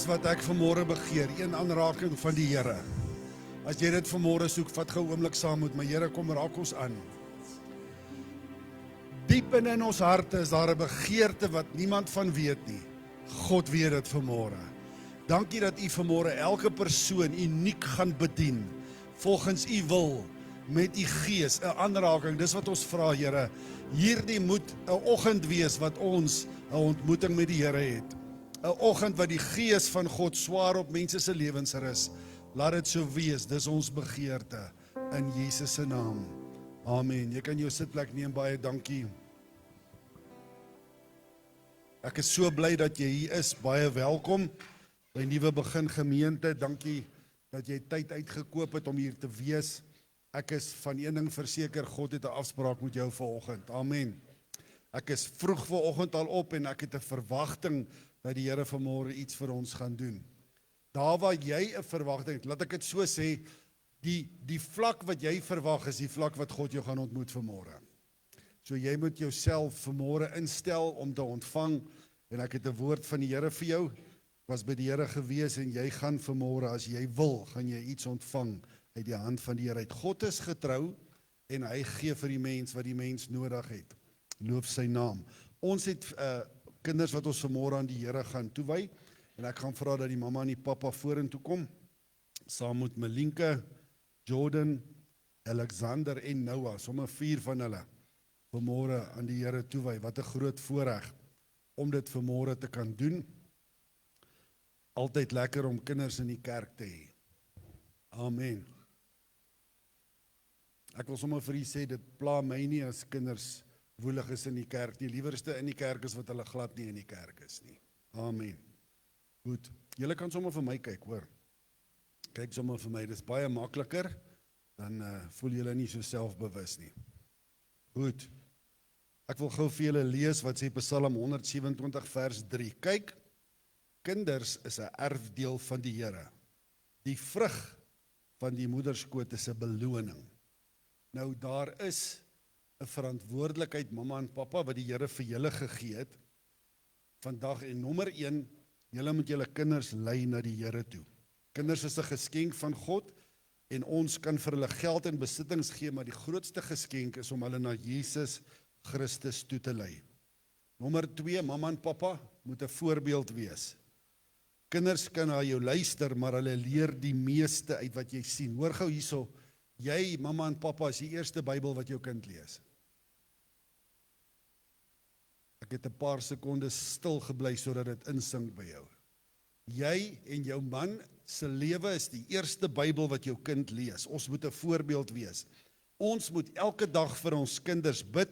Dis wat ek vanmôre begeer, een aanraking van die Here. As jy dit vanmôre soek, vat gou 'n oomblik saam met my. Here, kom raak ons aan. Diep in ons harte is daar 'n begeerte wat niemand van weet nie. God weet dit vanmôre. Dankie dat U vanmôre elke persoon uniek gaan bedien, volgens U wil, met U Gees, 'n aanraking. Dis wat ons vra, Here. Hierdie moet 'n oggend wees wat ons 'n ontmoeting met die Here het. 'n Oggend wat die Gees van God swaar op mense se lewens rus. Laat dit so wees, dis ons begeerte, in Jesus se naam. Amen. Jy kan jou sitplek neem, baie dankie. Ek is so bly dat jy hier is, baie welkom by Nuwe Begin Gemeente. Dankie dat jy tyd uitgekoop het om hier te wees. Ek is van een ding verseker, God het 'n afspraak met jou vanoggend. Amen. Ek is vroeg vanoggend al op en ek het 'n verwagting dat die Here vanmôre iets vir ons gaan doen. Daar waar jy 'n verwagting het, laat ek dit so sê, die vlak wat jy verwag is die vlak wat God jou gaan ontmoet vanmôre. So jy moet jouself vanmôre instel om te ontvang, en ek het 'n woord van die Here vir jou. Ek was by die Here gewees en jy gaan vanmôre, as jy wil, gaan jy iets ontvang uit die hand van die Here. God is getrou en hy gee vir die mens wat die mens nodig het. Loof sy naam. Ons het kinders wat ons vanmôre aan die Here gaan toewy, en ek gaan vra dat die mamma en die pappa vorentoe kom, saam met Melinke, Jordan, Alexander en Noah, sommer 4 van hulle, vanmôre aan die Here toewy. Wat 'n groot voorreg om dit vanmôre te kan doen. Altyd lekker om kinders in die kerk te hê. Amen. Ek wil sommer vir u sê, dit pla my nie as kinders woelig is in die kerk nie. Liewerste in die kerk is wat hulle glad nie in die kerk is nie. Amen. Goed, julle kan sommer vir my kyk, hoor. Kyk sommer vir my, dit is baie makliker, dan voel julle nie so selfbewus nie. Goed, ek wil gou vir julle lees wat sê Psalm 127 vers 3. Kyk, kinders is 'n erfdeel van die Here. Die vrug van die moederskoot is 'n beloning. Nou daar is 'n verantwoordelikheid, mamma en pappa, wat die Here vir julle gegee het vandag, en nommer 1, julle moet julle kinders lei na die Here toe. Kinders is 'n geskenk van God, en ons kan vir hulle geld en besittings gee, maar die grootste geskenk is om hulle na Jesus Christus toe te lei. Nommer 2, mamma en pappa moet 'n voorbeeld wees. Kinders kan na jou luister, maar hulle leer die meeste uit wat jy sien. Hoor gou hierso, jy, mamma en pappa, is die eerste Bybel wat jou kind lees. Ek het 'n paar sekondes stil gebly sodat dit insink by jou. Jy en jou man se lewe is die eerste Bybel wat jou kind lees. Ons moet 'n voorbeeld wees. Ons moet elke dag vir ons kinders bid,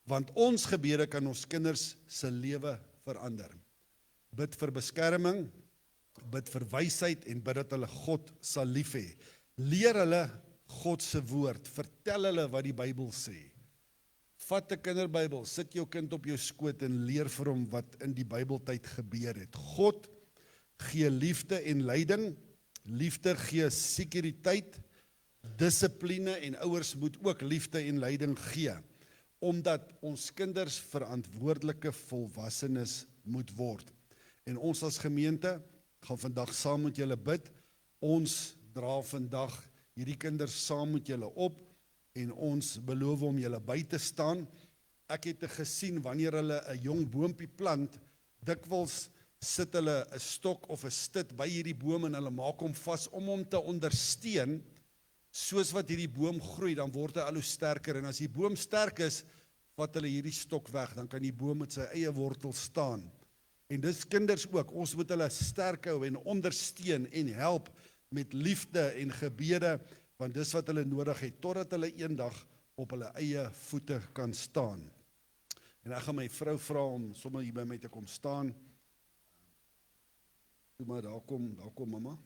want ons gebede kan ons kinders se lewe verander. Bid vir beskerming, bid vir wysheid en bid dat hulle God sal lief hê. Leer hulle God se woord, vertel hulle wat die Bybel sê. Vat 'n kinderbybel, sit jou kind op jou skoot en leer vir hom wat in die Bybeltyd gebeur het. God gee liefde en leiding, liefde gee sekuriteit, dissipline, en ouers moet ook liefde en leiding gee, omdat ons kinders verantwoordelike volwassenes moet word. En ons as gemeente gaan vandag saam met julle bid. Ons dra vandag hierdie kinders saam met julle op, en ons beloof om julle by te staan. Ek het gesien, wanneer hulle 'n jong boompie plant, dikwels sit hulle 'n stok of 'n stit by hierdie boom en hulle maak hom vas om hom te ondersteun. Soos wat hierdie boom groei, dan word hy al hoe sterker, en as die boom sterk is, vat hulle hierdie stok weg, dan kan die boom met sy eie wortel staan. En dis kinders ook, ons moet hulle sterk hou en ondersteun en help met liefde en gebede, want dis wat hulle nodig het, totdat hulle eendag op hulle eie voete kan staan. En ek gaan my vrou vra om sommer hier by my te kom staan. Toe maar, daar kom mamma.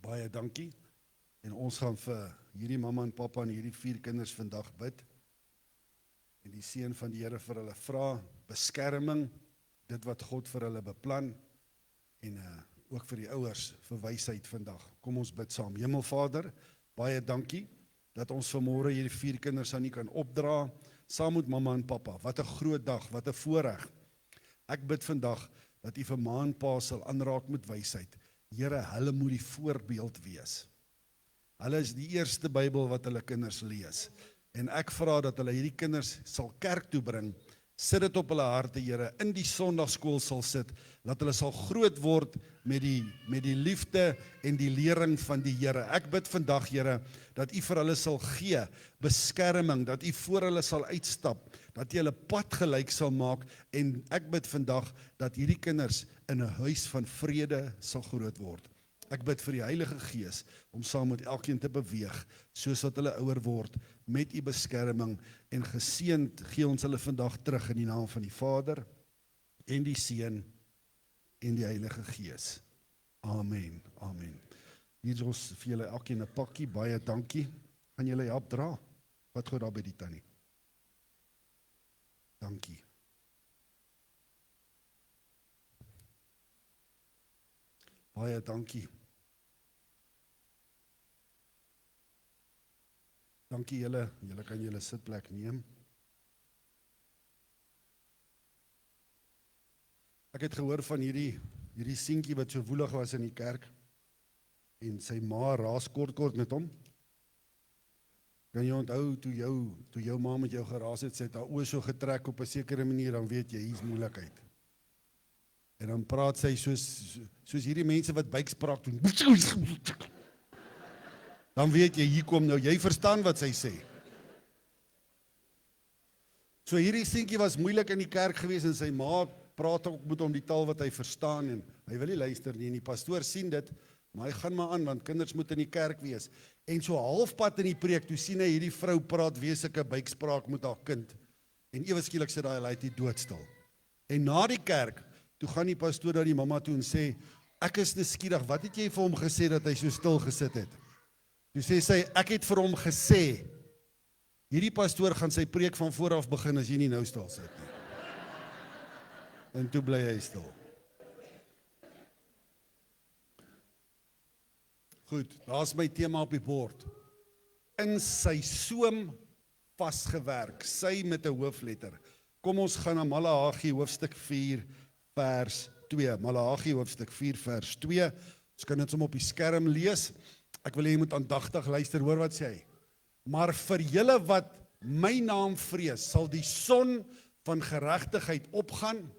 Baie dankie. En ons gaan vir hierdie mamma en pappa en hierdie 4 kinders vandag bid. En die seën van die Here vir hulle vra, beskerming, dit wat God vir hulle beplan, en ook vir die ouers vir wysheid vandag. Kom ons bid saam. Hemelvader, baie dankie dat ons vanmôre hierdie 4 kinders aan U kan opdra, saam met mamma en pappa. Wat 'n groot dag, wat 'n voorreg. Ek bid vandag dat u vir ma en pa sal aanraak met wysheid. Here, hulle moet die voorbeeld wees. Hulle is die eerste Bybel wat hulle kinders lees. En ek vra dat hulle hierdie kinders sal kerk toe bring, sit dit op hulle harte, Here, in die Sondagskool sal sit, dat hulle sal groot word met die liefde en die lering van die Here. Ek bid vandag, Here, dat u vir hulle sal gee, beskerming, dat u voor hulle sal uitstap, dat u hulle pad gelyk sal maak, en ek bid vandag dat hierdie kinders in 'n huis van vrede sal groot word. Ek bid vir die Heilige Gees om saam met elkeen te beweeg, soos wat hulle ouer word, met u beskerming, en geseënd gee ons hulle vandag terug in die naam van die Vader, en die Seun, en die Heilige Gees. Amen, amen. Hier is ons vir julle elkeen 'n pakkie, baie dankie. Gaan julle help dra? Wat goed daar by die tannie? Dankie. Baie dankie. Dankie julle kan julle sitplek neem. Ek het gehoor van hierdie seentjie wat so woelig was in die kerk, en sy ma raas kort met hom. Kan jy onthou, toe jou ma met jou geraas het, sy het haar oë so getrek op 'n sekere manier, dan weet jy, hier's moeilikheid. En dan praat sy soos hierdie mense wat buikspraak doen. Dan weet jy, hier kom nou, jy verstaan wat sy sê. So hierdie seentjie was moeilik in die kerk gewees, en sy ma praat ook met hom die taal wat hy verstaan, en hy wil nie luister nie, en die pastoor sien dit, maar hy gaan maar aan, want kinders moet in die kerk wees. En so halfpad in die preek, toe sien hy hierdie vrou praat weeslike buikspraak met haar kind, en ewe skielik sit daai laaitie doodstil. En na die kerk, toe gaan die pastoor na die mamma toe en sê, ek is nuuskierig, wat het jy vir hom gesê dat hy so stil gesit het? Toe sê sy, ek het vir hom gesê, hierdie pastoor gaan sy preek van vooraf begin as jy nie nou stil sit nie. En toe bly hy stil. Goed, daar's my tema op die bord. In sy soem vasgewerk, sy met 'n hoofletter. Kom ons gaan na Maleagi hoofstuk 4 vers 2. Maleagi hoofstuk 4 vers 2. Ons kan dit sommer op die skerm lees. Ek wil hê jy moet aandagtig luister, hoor wat sê hy. Maar vir julle wat my naam vrees, sal die son van geregtigheid opgaan,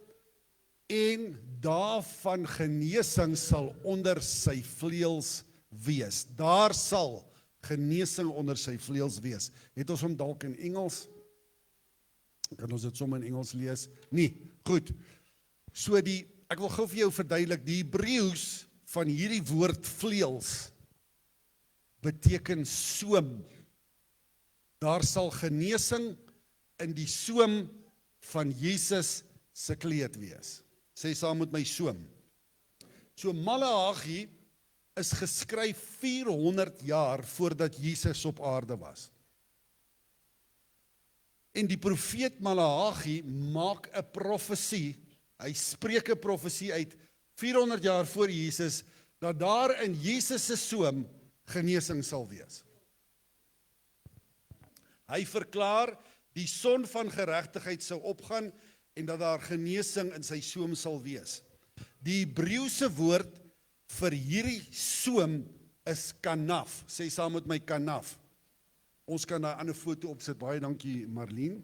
en daarvan genesing sal onder sy vleuels wees. Daar sal genesing onder sy vleuels wees. Het ons hom dalk in Engels? Kan ons dit sommer in Engels lees? Nee, goed. So ek wil gou vir jou verduidelik, die Hebreëus van hierdie woord vleuels beteken soem. Daar sal genesing in die soem van Jesus se kleed wees. Sê saam met my, soem. So Maleagi is geskryf 400 jaar voordat Jesus op aarde was. En die profeet Maleagi maak 'n profesie, hy spreek 'n profesie uit 400 jaar voor Jesus, dat daar in Jesus se soem genesing sal wees. Hy verklaar die son van geregtigheid sou opgaan en dat daar genesing in sy soem sal wees. Die Hebreëse woord vir hierdie soem is kanaf. Sê saam met my, kanaf. Ons kan daar 'n ander foto opsit. Baie dankie, Marlene.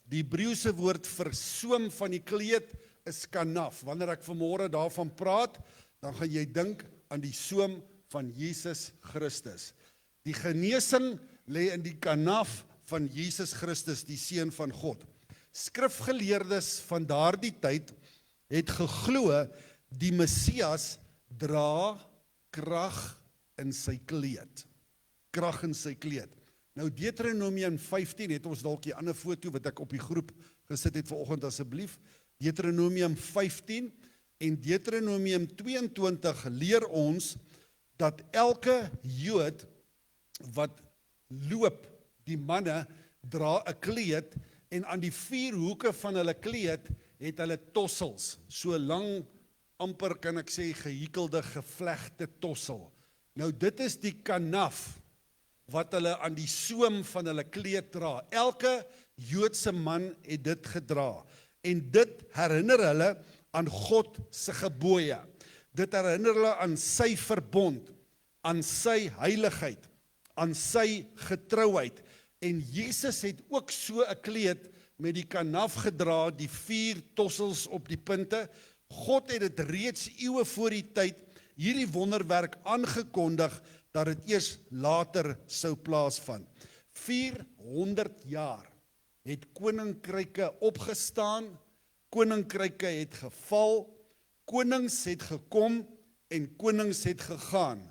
Die Hebreëse woord vir soem van die kleed is kanaf. Wanneer ek vanmôre daarvan praat, dan gaan jy dink aan die soem van Jesus Christus. Die genesing lê in die kanaf van Jesus Christus, die Seun van God. Skrifgeleerdes van daardie tyd het geglo die Messias dra krag in sy kleed. Krag in sy kleed. Nou Deuteronomium 15, het ons dalk 'n ander foto wat ek op die groep gesit het vanoggend asseblief. Deuteronomium 15 en Deuteronomium 22 leer ons dat elke Jood wat loop, die manne dra 'n kleed, en aan die 4 hoeke van hulle kleed het hulle tossels, so lang, amper kan ek sê gehikelde gevlegte tossel. Nou dit is die kanaf wat hulle aan die soem van hulle kleed dra. Elke Joodse man het dit gedra, en dit herinner hulle aan God se gebooie. Dit herinner hulle aan sy verbond, aan sy heiligheid, aan sy getrouheid. En Jesus het ook so 'n kleed met die kanaf gedra, die 4 tossels op die punte. God het dit reeds eeue voor die tyd, hierdie wonderwerk aangekondig, dat dit eers later sou plaasvind. 400 jaar het koninkryke opgestaan, koninkryke het geval, konings het gekom en konings het gegaan.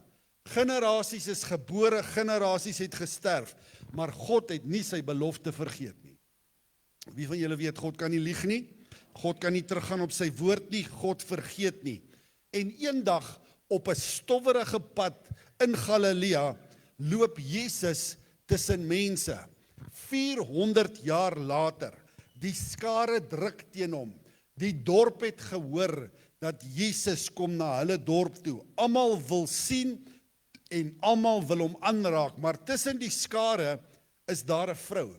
Generasies is gebore, generasies het gesterf, maar God het nie sy belofte vergeet nie. Wie van julle weet, God kan nie lieg nie, God kan nie teruggaan op sy woord nie, God vergeet nie. En eendag op 'n stowwerige pad in Galilea loop Jesus tussen mense. 400 jaar later, die skare druk teen hom. Die dorp het gehoor dat Jesus kom na hulle dorp toe. Almal wil sien en almal wil hom aanraak, maar tussen die skare is daar 'n vrou.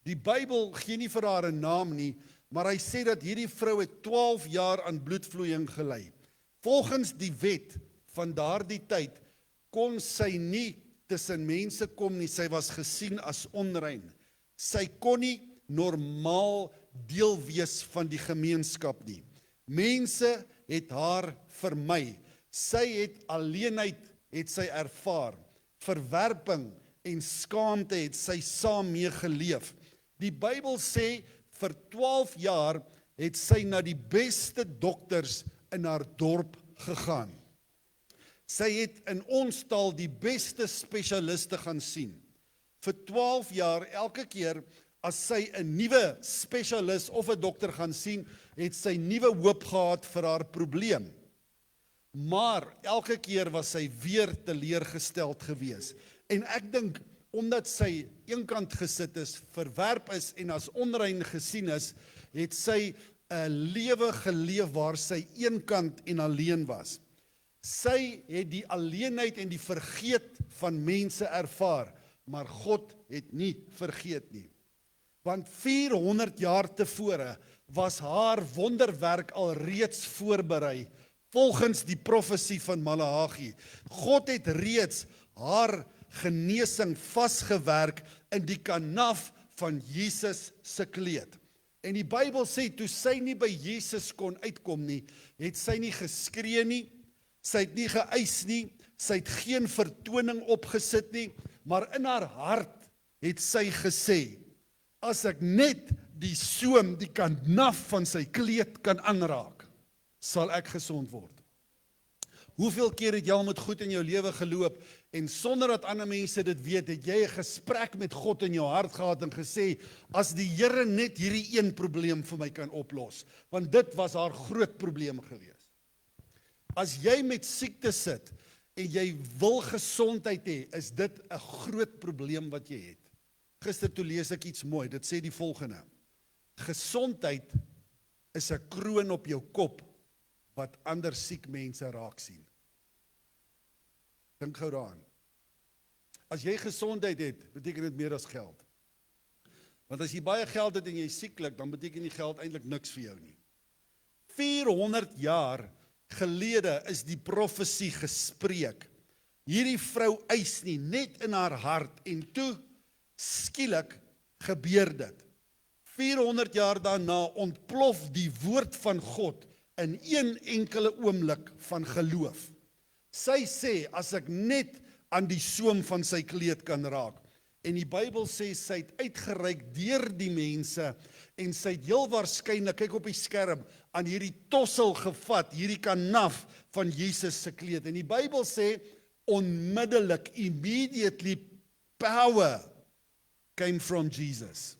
Die Bybel gee nie vir haar 'n naam nie, maar hy sê dat hierdie vrou het 12 jaar aan bloedvloeiing gely. Volgens die wet van daardie tyd kon sy nie tussen mense kom nie, sy was gesien as onrein. Sy kon nie normaal deel wees van die gemeenskap nie. Mense het haar vermy. Sy het alleenheid het sy ervaar. Verwerping en skaamte het sy saam mee geleef. Die Bybel sê vir 12 jaar het sy na die beste dokters in haar dorp gegaan. Sy het in ons taal die beste spesialiste gaan sien. Vir 12 jaar, elke keer as sy 'n nuwe spesialis of 'n dokter gaan sien, het sy nuwe hoop gehad vir haar probleem. Maar elke keer was sy weer teleurgesteld gewees. En ek dink, omdat sy eenkant gesit is, verwerp is en as onrein gesien is, het sy 'n lewe geleef waar sy eenkant en alleen was. Sy het die alleenheid en die vergeet van mense ervaar, maar God het nie vergeet nie. Want 400 jaar tevore was haar wonderwerk al reeds voorberei, volgens die profesie van Maleagi. God het reeds haar genesing vasgewerk in die kanaf van Jesus se kleed. En die Bybel sê, toe sy nie by Jesus kon uitkom nie, het sy nie geskree nie, sy het nie geëis nie, sy het geen vertoning opgesit nie, maar in haar hart het sy gesê, as ek net die soem, die kanaf van sy kleed kan aanraak, sal ek gesond word. Hoeveel keer het jy al met goed in jou lewe geloop, en sonder dat ander mense dit weet, het jy 'n gesprek met God in jou hart gehad en gesê, as die Here net hierdie een probleem vir my kan oplos, want dit was haar groot probleem gewees. As jy met siekte sit, en jy wil gesondheid hê, is dit 'n groot probleem wat jy het. Gister toe lees ek iets mooi, dit sê die volgende: gesondheid is 'n kroon op jou kop, wat ander siek mense raak sien. Dink gou daaraan. As jy gesondheid het, beteken dit meer as geld. Want as jy baie geld het en jy is sieklik, dan beteken die geld eintlik niks vir jou nie. 400 jaar gelede is die profesie gespreek. Hierdie vrou eis nie, net in haar hart, en toe skielik gebeur dit. 400 jaar daarna ontplof die woord van God in een enkele oomblik van geloof. Sy sê, as ek net aan die soem van sy kleed kan raak. En die Bybel sê, sy het uitgereik deur die mense, en sy het heel waarskynlik, kyk op die skerm, aan hierdie tossel gevat, hierdie kanaf van Jesus se kleed. En die Bybel sê, onmiddellik, immediately, power came from Jesus.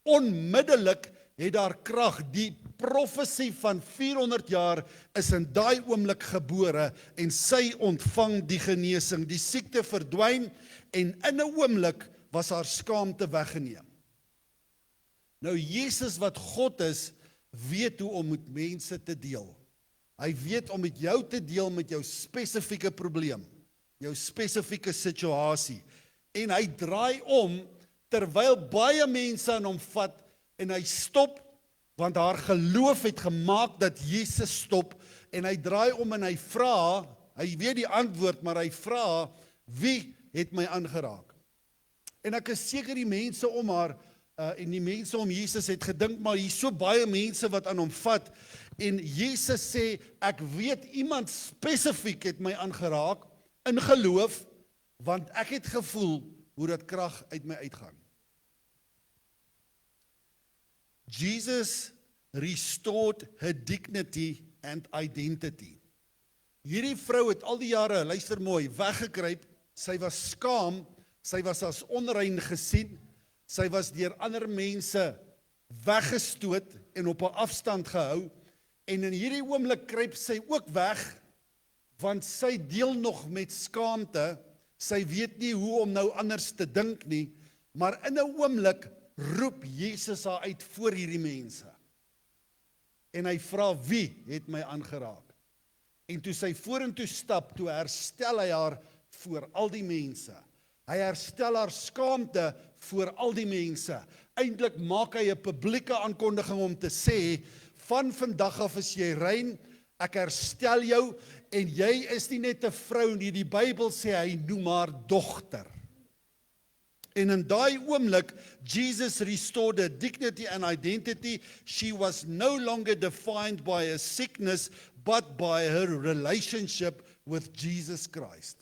Onmiddellik het daar krag. Die profesie van 400 jaar is in daai oomblik gebore en sy ontvang die genesing. Die siekte verdwyn en in 'n oomblik was haar skaamte weggeneem. Nou Jesus wat God is, weet hoe om met mense te deel. Hy weet om met jou te deel met jou spesifieke probleem, jou spesifieke situasie. En hy draai om terwyl baie mense aan hom vat en hy stop, want haar geloof het gemaak dat Jesus stop, en hy draai om en hy vra, hy weet die antwoord, maar hy vra, wie het my aangeraak? En ek is seker die mense om haar, en die mense om Jesus het gedink, maar hier is so baie mense wat aan hom vat, en Jesus sê, ek weet iemand spesifiek het my aangeraak, in geloof, want ek het gevoel, hoe dat krag uit my uitgaan. Jesus restored her dignity and identity. Hierdie vrou het al die jare, luister mooi, weggekruip, sy was skaam, sy was as onrein gesien, sy was deur ander mense weggestoot en op 'n afstand gehou, en in hierdie oomblik kruip sy ook weg, want sy deel nog met skaamte, sy weet nie hoe om nou anders te dink nie, maar in 'n oomblik roep Jesus haar uit voor hierdie mense. En hy vra, wie het my aangeraak? En toe sy vorentoe stap, toe herstel hy haar voor al die mense. Hy herstel haar skaamte voor al die mense. Eintlik maak hy 'n publieke aankondiging om te sê, van vandag af is jy rein, ek herstel jou, en jy is nie net 'n vrou nie, die Bybel sê hy noem haar dogter. En in daai oomblik, Jesus restored her dignity and identity. She was no longer defined by a sickness, but by her relationship with Jesus Christ.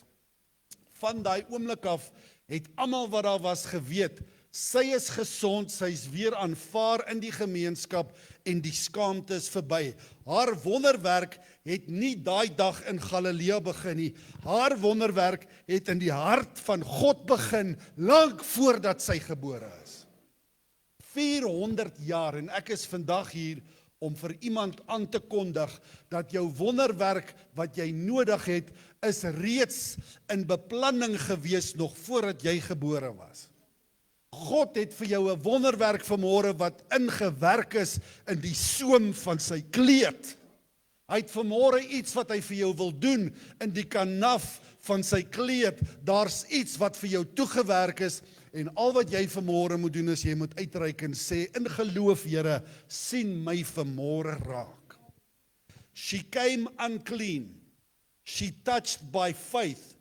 Van daai oomblik af het almal wat daar was geweet, sy is gesond, sy is weer aanvaar in die gemeenskap en die skaamte is verby. Haar wonderwerk het nie daai dag in Galilea begin nie. Haar wonderwerk het in die hart van God begin, lank voordat sy gebore is. 400 jaar, en ek is vandag hier om vir iemand aan te kondig dat jou wonderwerk wat jy nodig het, is reeds in beplanning gewees nog voordat jy gebore was. God het vir jou 'n wonderwerk vanmôre wat ingewerk is in die soem van sy kleed. Hy het vanmôre iets wat hy vir jou wil doen in die kanaf van sy kleed. Daar's iets wat vir jou toegewerk is, en al wat jy vanmôre moet doen is jy moet uitreik en sê, in geloof, Here, sien my vanmôre raak. She came unclean. She touched by faith.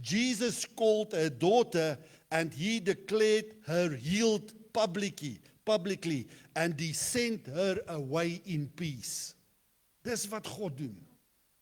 Jesus called her daughter, and he declared her healed publicly, and he sent her away in peace. Dis wat God doen.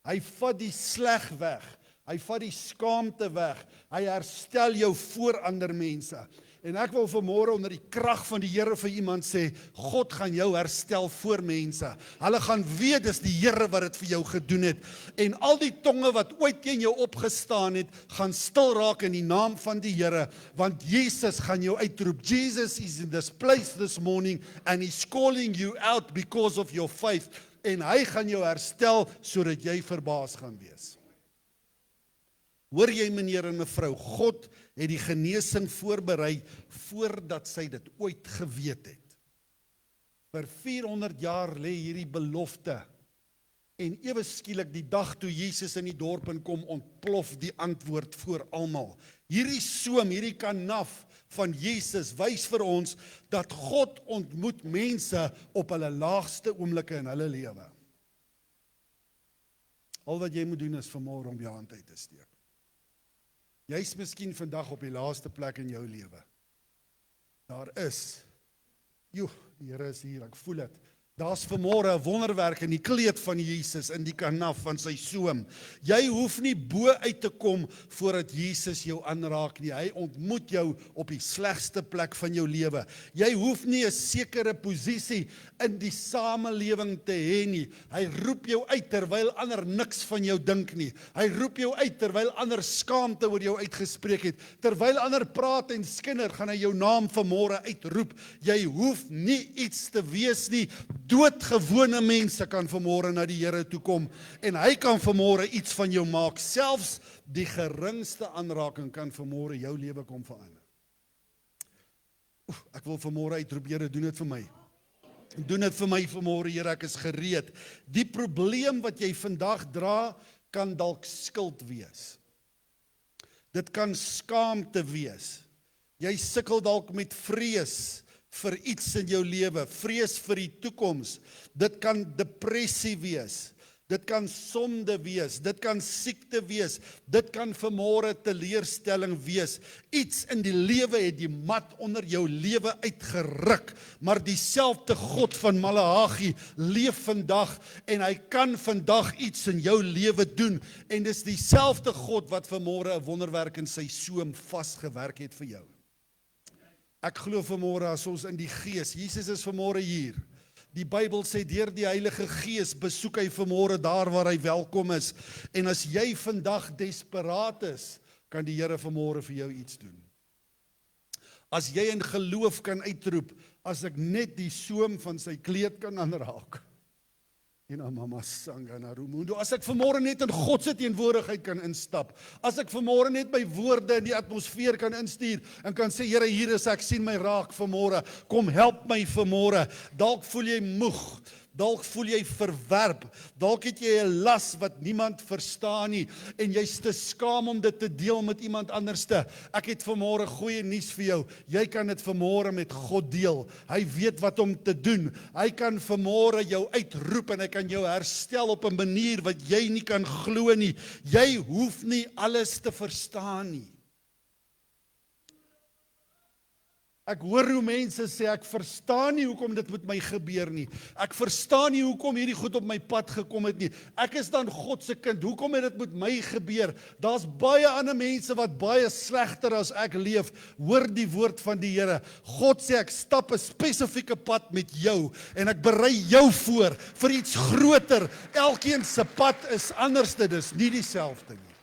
Hy vat die sleg weg, hy vat die skaamte weg, hy herstel jou voor ander mense. En ek wil vanmôre onder die krag van die Here vir iemand sê, God gaan jou herstel voor mense. Hulle gaan weet dis die Here wat dit vir jou gedoen het. En al die tonge wat ooit teen jou opgestaan het, gaan stil raak in die naam van die Here, want Jesus gaan jou uitroep. Jesus is in this place this morning and he's calling you out because of your faith. En hy gaan jou herstel sodat jy verbaas gaan wees. Hoor jy, meneer en mevrou, God het die genesing voorberei voordat sy dit ooit geweet het. Vir 400 jaar lê hierdie belofte, en ewe skielik die dag toe Jesus in die dorp inkom, ontplof die antwoord voor almal. Hierdie soem, hierdie kanaf van Jesus wys vir ons dat God ontmoet mense op hulle laagste oomblikke in hulle lewe. Al wat jy moet doen is vanmôre om jou hand uit te steek. Jy's miskien vandag op die laaste plek in jou lewe. Daar is, die Here is hier, ek voel dit. Daar's vanmôre 'n wonderwerk in die kleed van Jesus, in die kanaf van sy soem. Jy hoef nie bo uit te kom voordat Jesus jou aanraak nie. Hy ontmoet jou op die slegste plek van jou lewe. Jy hoef nie 'n sekere posisie in die samelewing te hê nie. Hy roep jou uit terwyl ander niks van jou dink nie. Hy roep jou uit terwyl ander skaamte oor jou uitgespreek het. Terwyl ander praat en skinder, gaan hy jou naam vanmôre uitroep. Jy hoef nie iets te wees nie. Doodgewone mense kan vanmôre na die Here toe kom, en hy kan vanmôre iets van jou maak. Selfs die geringste aanraking kan vanmôre jou lewe kom verander. Ek wil vanmôre uitroep, Here, doen dit vir my. Doen dit vir my vanmôre, Here, ek is gereed. Die probleem wat jy vandag dra, kan dalk skuld wees. Dit kan skaamte wees. Jy sukkel dalk met vrees vir iets in jou lewe, vrees vir die toekoms. Dit kan depressie wees. Dit kan sonde wees, dit kan siekte wees, dit kan vanmôre teleurstelling wees. Iets in die lewe het die mat onder jou lewe uitgeruk, maar dieselfde God van Maleagi leef vandag en hy kan vandag iets in jou lewe doen en dis dieselfde God wat vanmôre 'n wonderwerk in sy soem vasgewerk het vir jou. Ek glo vanmôre as ons in die gees, Jesus is vanmôre hier. Die Bybel sê deur die Heilige Gees besoek hy vanmôre daar waar hy welkom is. En as jy vandag desperaat is, kan die Here vanmôre vir jou iets doen. As jy in geloof kan uitroep, as ek net die soem van sy kleed kan aanraak. Mama sanga na rumundo. As ek vanmôre net in God se teenwoordigheid kan instap, as ek vanmôre net my woorde in die atmosfeer kan instuur en kan sê, Here, hier is ek, sien my raak vanmôre, kom help my vanmôre. Dalk voel jy moeg, dalk voel jy verwerp, dalk het jy 'n las wat niemand verstaan nie en jy's te skaam om dit te deel met iemand anderste. Ek het vanmôre goeie nuus vir jou. Jy kan dit vanmôre met God deel. Hy weet wat om te doen. Hy kan vanmôre jou uitroep en hy kan jou herstel op 'n manier wat jy nie kan glo nie. Jy hoef nie alles te verstaan nie. Ek hoor hoe mense sê, ek verstaan nie hoekom dit met my gebeur nie. Ek verstaan nie hoekom hierdie goed op my pad gekom het nie. Ek is dan God se kind, hoekom het dit met my gebeur? Daar's baie ander mense wat baie slegter as ek leef. Hoor die woord van die Here. God sê ek stap 'n spesifieke pad met jou en ek berei jou voor vir iets groter. Elkeen se pad is anders, dit is nie dieselfde nie.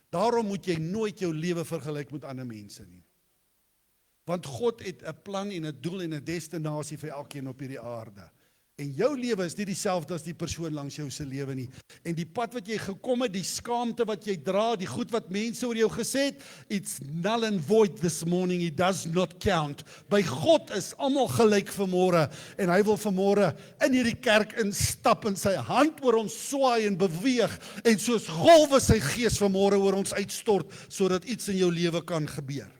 Daarom moet jy nooit jou lewe vergelyk met ander mense nie. Want God het 'n plan en 'n doel en 'n destinasie vir elkeen op hierdie aarde. En jou lewe is nie dieselfde as die persoon langs jou se lewe nie. En die pad wat jy gekom het, die skaamte wat jy dra, die goed wat mense oor jou gesê het, it's null and void this morning, it does not count. By God is almal gelyk vanmôre en hy wil vanmôre in hierdie kerk instap en sy hand oor ons swaai en beweeg en soos golwe sy gees vanmôre oor ons uitstort sodat iets in jou lewe kan gebeur.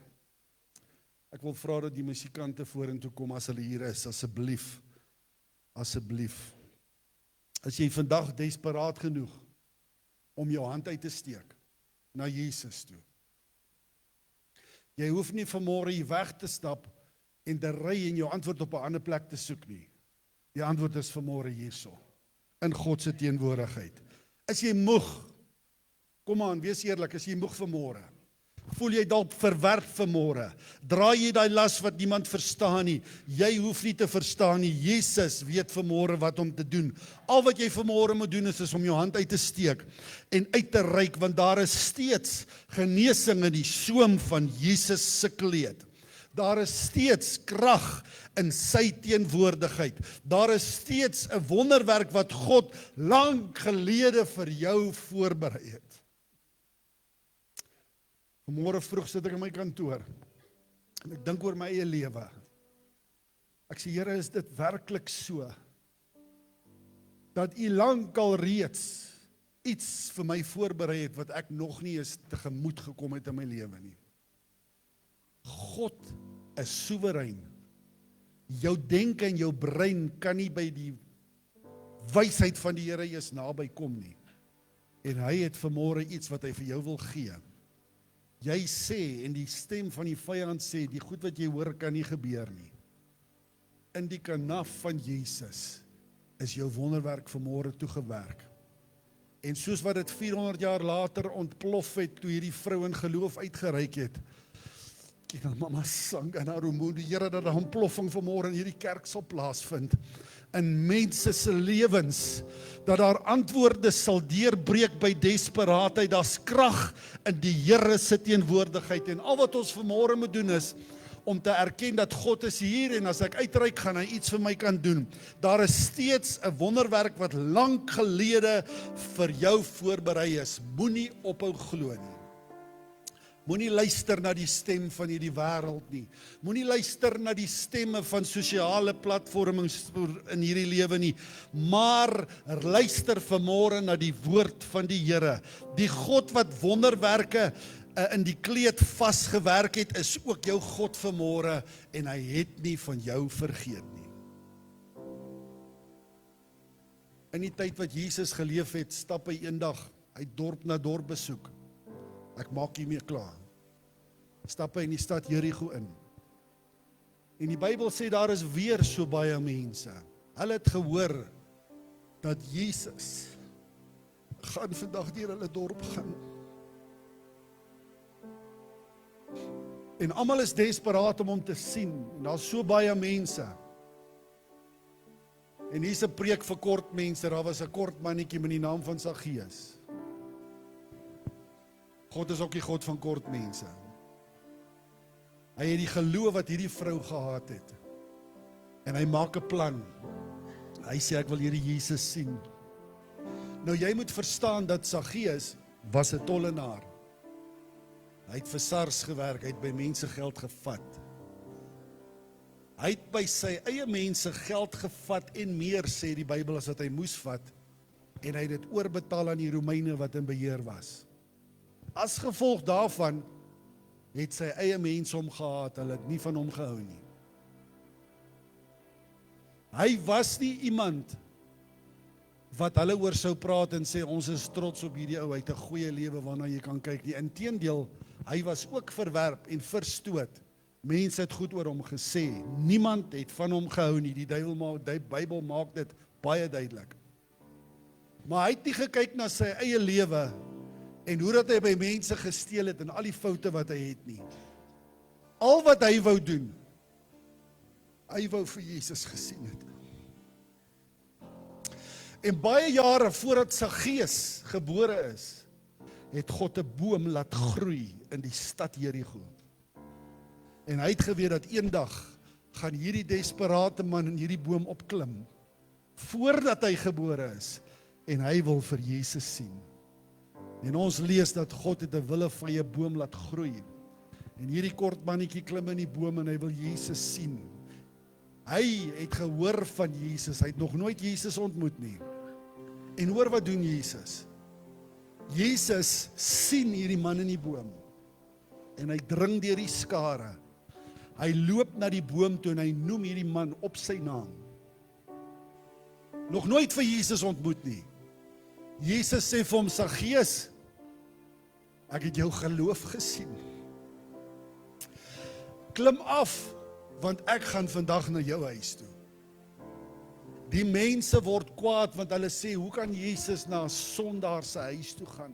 Ek wil vra dat die musikante vorentoe kom as hulle hier is, asseblief. Asseblief. As jy vandag desperaat genoeg om jou hand uit te steek na Jesus toe. Jy hoef nie vanmôre hier weg te stap en te ry en jou antwoord op 'n ander plek te soek nie. Die antwoord is vanmôre hierso, in God se teenwoordigheid. Is jy moeg? Kom aan, wees eerlik, is jy moeg vanmôre? Voel jy dalk verwerp vanmôre? Dra jy daai las wat niemand verstaan nie? Jy hoef nie te verstaan nie. Jesus weet vanmôre wat om te doen. Al wat jy vanmôre moet doen is om jou hand uit te steek en uit te reik, want daar is steeds genesing in die soem van Jesus se kleed. Daar is steeds krag in sy teenwoordigheid. Daar is steeds 'n wonderwerk wat God lank gelede vir jou voorberei het. Vanmôre vroeg sit ek in my kantoor en ek dink oor my eie lewe. Ek sê, Here, is dit werklik so dat U lankal reeds iets vir my voorberei het wat ek nog nie eens tegemoet gekom het in my lewe nie? God is soewerein. Jou denke en jou brein kan nie by die wysheid van die Here eens naby kom nie. En hy het vanmôre iets wat hy vir jou wil gee. Jy sê, en die stem van die vyand sê, die goed wat jy hoor kan nie gebeur nie. In die kanaf van Jesus is jou wonderwerk vanmôre toegewerk. En soos wat dit 400 jaar later ontplof het, toe hierdie vrou in geloof uitgereik het, kyk na mama sang en haar moed, die Here dat 'n ontploffing vanmôre in hierdie kerk sal plaasvind, in mense se lewens, dat daar antwoorde sal deurbreek by desperaatheid. Daar's krag in die Here se teenwoordigheid en al wat ons vanmôre moet doen is om te erken dat God is hier en as ek uitreik gaan hy iets vir my kan doen. Daar is steeds 'n wonderwerk wat lank gelede vir jou voorberei is. Moenie ophou glo nie. Moenie luister na die stem van hierdie wêreld nie. Moenie luister na die stemme van sosiale platformings in hierdie lewe nie. Maar luister vanmôre na die woord van die Here. Die God wat wonderwerke in die kleed vasgewerk het, is ook jou God vanmôre en hy het nie van jou vergeet nie. In die tyd wat Jesus geleef het, stap hy eendag uit dorp na dorp besoek. Ek maak hiermee klaar. Stap hy in die stad Jerigo in. En die Bybel sê daar is weer so baie mense. Hulle het gehoor dat Jesus gaan vandag deur hulle dorp gaan. En almal is desperaat om hom te sien. En daar's so baie mense. En hier's 'n preek vir kort mense. Daar was 'n kort mannetjie met die naam van Saggeus. God is ook die God van kort mense. Hy het die geloof wat hierdie vrou gehad het. En hy maak 'n plan. Hy sê ek wil hierdie Jesus sien. Nou jy moet verstaan dat Saggeus was 'n tollenaar. Hy het vir SARS gewerk, hy het by mense geld gevat. Hy het by sy eie mense geld gevat en meer, sê die Bybel, as wat hy moes vat. En hy het dit oorbetaal aan die Romeine wat in beheer was. As gevolg daarvan het sy eie mense hom gehaat, hulle het nie van hom gehou nie. Hy was nie iemand wat hulle oor sou praat en sê ons is trots op hierdie ou, hy het 'n goeie lewe waarna jy kan kyk nie. Inteendeel, hy was ook verwerp en verstoot. Mense het goed oor hom gesê. Niemand het van hom gehou nie. Die Bybel maak dit baie duidelik. Maar hy het nie gekyk na sy eie lewe en hoe dat hy by mense gesteel het en al die foute wat hy het nie. Al wat hy wou doen, hy wou vir Jesus gesien het. En baie jare voordat Saggeus gebore is, het God 'n boom laat groei in die stad Jerigo. En hy het geweet dat eendag gaan hierdie desperate man in hierdie boom opklim, voordat hy gebore is, en hy wil vir Jesus sien. En ons lees dat God het 'n willevye boom laat groei. En hierdie kort mannetjie klim in die boom en hy wil Jesus sien. Hy het gehoor van Jesus, hy het nog nooit Jesus ontmoet nie. En hoor wat doen Jesus? Jesus sien hierdie man in die boom. En hy dring deur die skare. Hy loop na die boom toe en hy noem hierdie man op sy naam. Nog nooit vir Jesus ontmoet nie. Jesus sê vir hom, Saggeus, ek het jou geloof gesien. Klim af, want ek gaan vandag na jou huis toe. Die mense word kwaad, want hulle sê, hoe kan Jesus na 'n sondaar se huis toe gaan?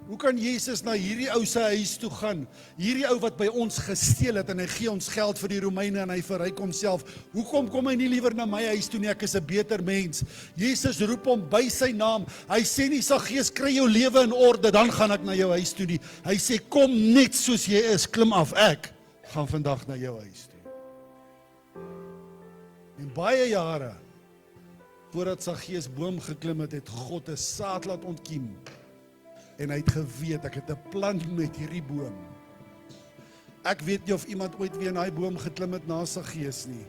Hoe kan Jesus na hierdie ou se huis toe gaan? Hierdie ou wat by ons gesteel het en hy gee ons geld vir die Romeine en hy verryk homself. Hoekom kom hy nie liewer na my huis toe nie? Ek is 'n beter mens. Jesus roep hom by sy naam. Hy sê nie, Saggeus, kry jou lewe in orde, dan gaan ek na jou huis toe nie. Hy sê, kom net soos jy is, klim af, ek gaan vandag na jou huis toe. En baie jare voordat Saggeus boom geklim het, het God 'n saad laat ontkiem. En hy het geweet, ek het 'n plan met hierdie boom. Ek weet nie of iemand ooit weer in daai boom geklim het na Saggeus nie.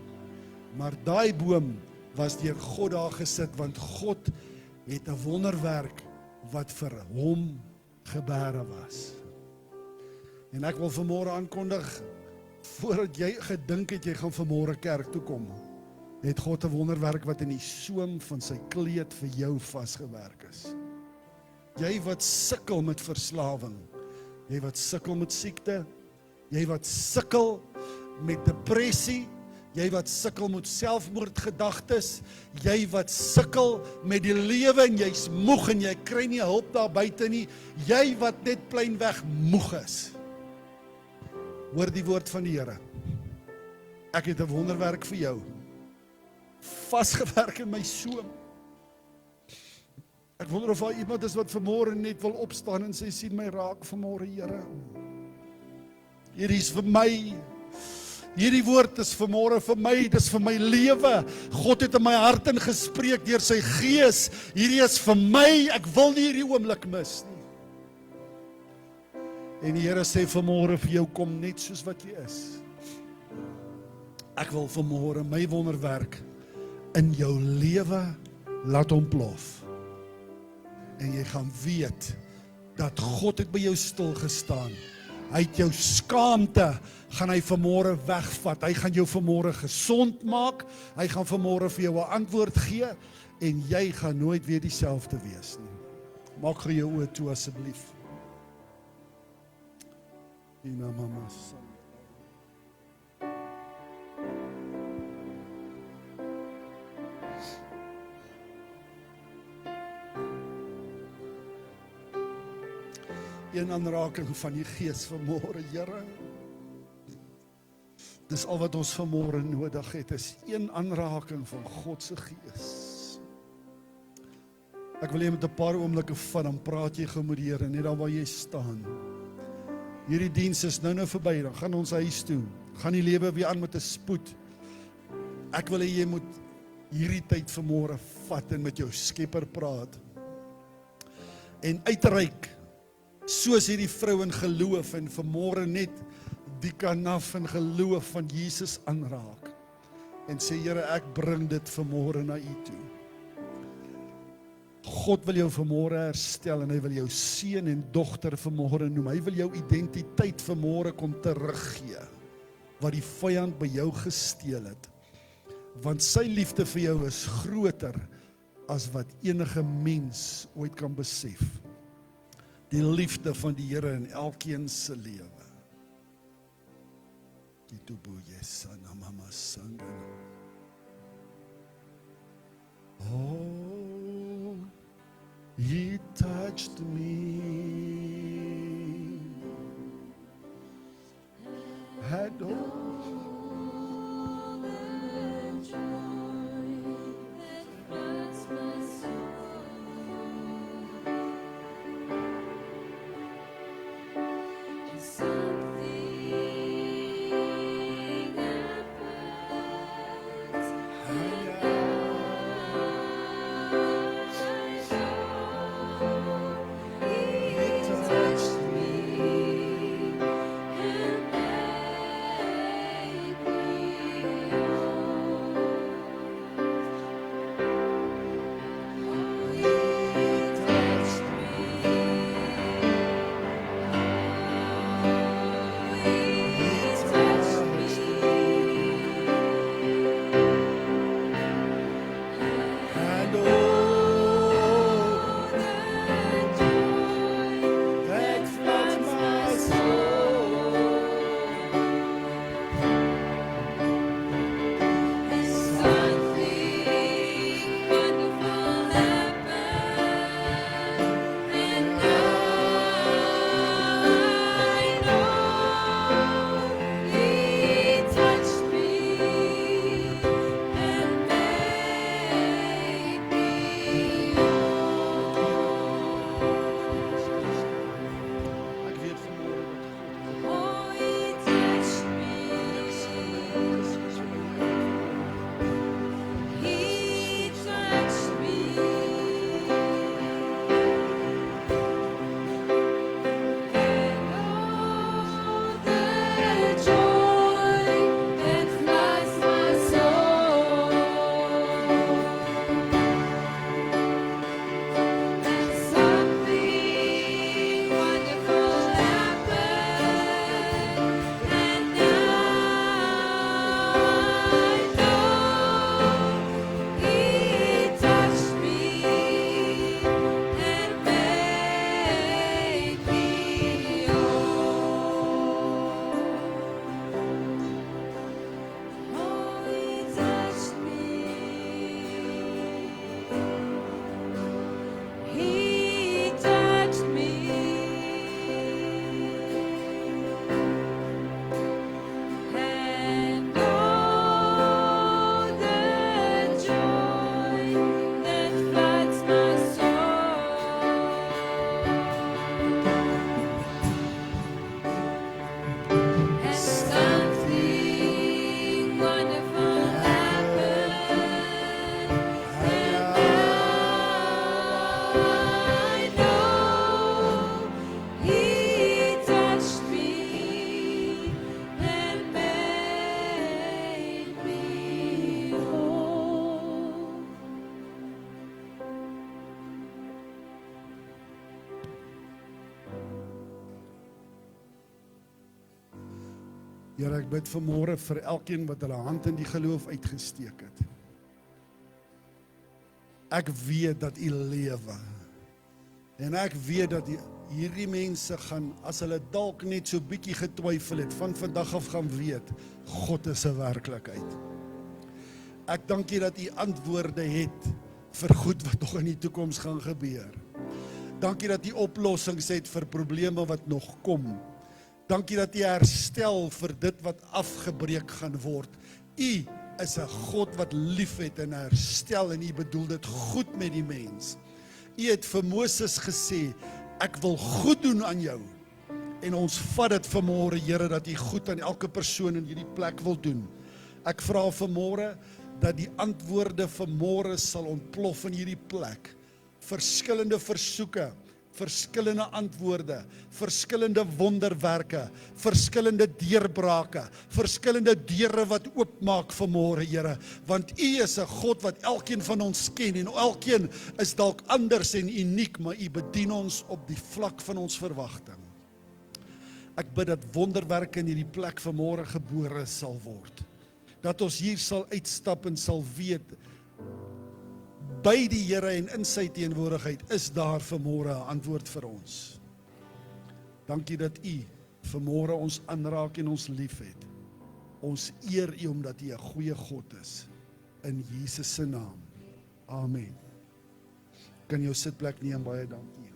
Maar daai boom was deur God daar gesit, want God het 'n wonderwerk wat vir hom gebere was. En ek wil vanmôre aankondig, voordat jy gedink het jy gaan vanmôre kerk toe kom, het God 'n wonderwerk wat in die soem van sy kleed vir jou vasgewerk is. Jy wat sukkel met verslawing, jy wat sukkel met siekte, jy wat sukkel met depressie, jy wat sukkel met selfmoordgedagtes, jy wat sukkel met die lewe en jy's moeg en jy kry nie hulp daar buite nie, jy wat net pleinweg moeg is. Hoor die woord van die Here. Ek het 'n wonderwerk vir jou. Vasgewerk in my soem. Ek wonder of daar iemand is wat vanmôre net wil opstaan en sê, sien my raak vanmôre, Here. Hierdie is vir my. Hierdie woord is vanmôre vir my, dis vir my lewe. God het in my hart ingespreek deur sy Gees. Hierdie is vir my, ek wil nie hierdie oomblik mis nie. En die Here sê vanmôre vir jou, kom net soos wat jy is. Ek wil vanmôre my wonderwerk in jou lewe laat ontplof. En jy gaan weet dat God het by jou stil gestaan. Hy het jou skaamte, gaan hy vanmôre wegvat. Hy gaan jou vanmôre gesond maak. Hy gaan vanmôre vir jou 'n antwoord gee en jy gaan nooit weer dieselfde wees nie. Maak gou jou oë toe asseblief. Ina mama. Een aanraking van die Gees vanmôre, Here. Dis al wat ons vanmôre nodig het, is een aanraking van God se Gees. Ek wil jy met 'n paar oomblikke vat, dan praat jy gou met die Here, net daar waar jy staan. Hierdie diens is nou verby, dan gaan ons huis toe. Gaan die lewe weer aan met 'n spoed. Ek wil hê jy moet hierdie tyd vanmôre vat en met jou Skepper praat. En uitreik, soos hierdie vrou in geloof en vanmôre net die kanaf in geloof van Jesus aanraak. En sê, Here, ek bring dit vanmôre na U toe. God wil jou vanmôre herstel en hy wil jou seun en dogter vanmôre noem. Hy wil jou identiteit vanmôre kom teruggee, wat die vyand by jou gesteel het. Want sy liefde vir jou is groter as wat enige mens ooit kan besef. Die liefde van die Here in elkeen se lewe. Oh, He touched me. Had Here, ek bid vanmôre vir elkeen wat hulle hand in die geloof uitgesteek het. Ek weet dat U lewe. En ek weet dat hierdie mense gaan, as hulle dalk net so bietjie getwyfel het, van vandag af gaan weet, God is 'n werklikheid. Ek dank U dat U antwoorde het vir goed wat nog in die toekoms gaan gebeur. Dankie dat U oplossings het vir probleme wat nog kom. Dankie dat U herstel vir dit wat afgebreek gaan word. U is 'n God wat liefhet en herstel en U bedoel dit goed met die mens. U het vir Moses gesê, ek wil goed doen aan jou. En ons vat dit vanmôre, Here, dat U goed aan elke persoon in hierdie plek wil doen. Ek vra vanmôre dat die antwoorde vanmôre sal ontplof in hierdie plek. Verskillende versoeke, verskillende antwoorde, verskillende wonderwerke, verskillende deurbrake, verskillende deure wat oopmaak vanmôre, Here, want U is 'n God wat elkeen van ons ken en elkeen is dalk anders en uniek, maar U bedien ons op die vlak van ons verwagting. Ek bid dat wonderwerke in hierdie plek vanmôre gebore sal word. Dat ons hier sal uitstap en sal weet, by die Here en in sy teenwoordigheid is daar vanmôre 'n antwoord vir ons. Dankie dat U vanmôre ons aanraak en ons liefhet. Ons eer U omdat U 'n goeie God is. In Jesus se naam. Amen. Kan jou sitplek neem, baie dankie.